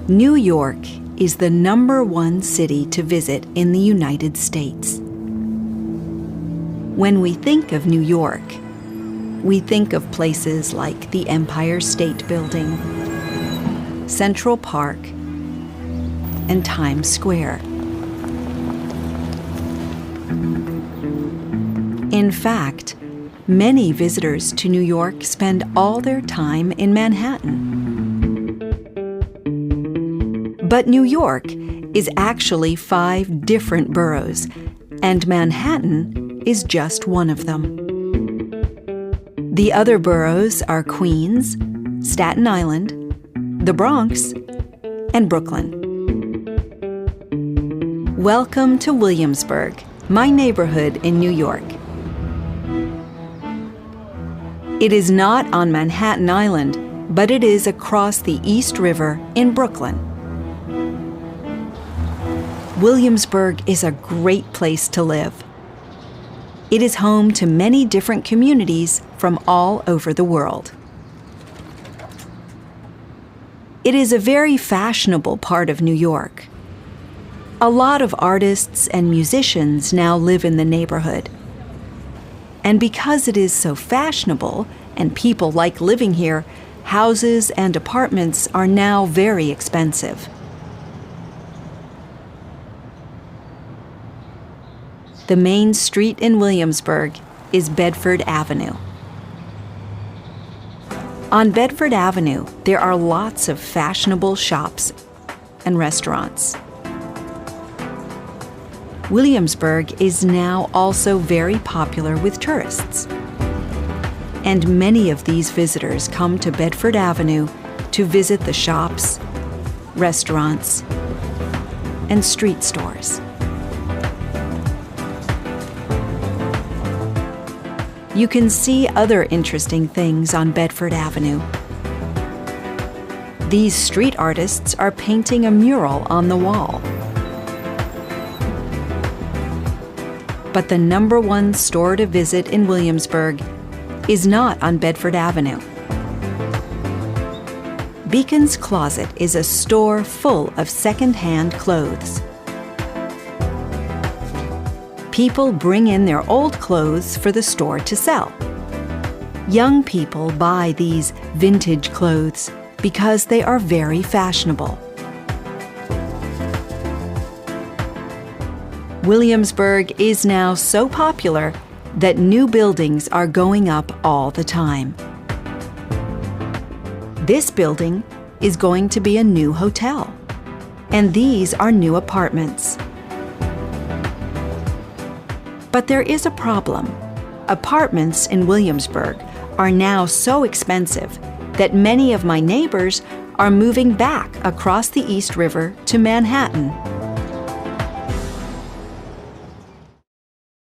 New York is the #1 city to visit in the United States. When we think of New York, we think of places like the Empire State Building, Central Park, and Times Square. In fact, many visitors to New York spend all their time in Manhattan. But New York is actually 5 different boroughs, and Manhattan is just one of them. The other boroughs are Queens, Staten Island, the Bronx, and Brooklyn. Welcome to Williamsburg, my neighborhood in New York. It is not on Manhattan Island, but it is across the East River in Brooklyn. Williamsburg is a great place to live. It is home to many different communities from all over the world. It is a very fashionable part of New York. A lot of artists and musicians now live in the neighborhood. And because it is so fashionable and people like living here, houses and apartments are now very expensive. The main street in Williamsburg is Bedford Avenue. On Bedford Avenue, there are lots of fashionable shops and restaurants. Williamsburg is now also very popular with tourists. And many of these visitors come to Bedford Avenue to visit the shops, restaurants, and street stores. You can see other interesting things on Bedford Avenue. These street artists are painting a mural on the wall. But the #1 store to visit in Williamsburg is not on Bedford Avenue. Beacon's Closet is a store full of second-hand clothes. People bring in their old clothes for the store to sell. Young people buy these vintage clothes because they are very fashionable. Williamsburg is now so popular that new buildings are going up all the time. This building is going to be a new hotel, and these are new apartments. But there is a problem. Apartments in Williamsburg are now so expensive that many of my neighbors are moving back across the East River to Manhattan.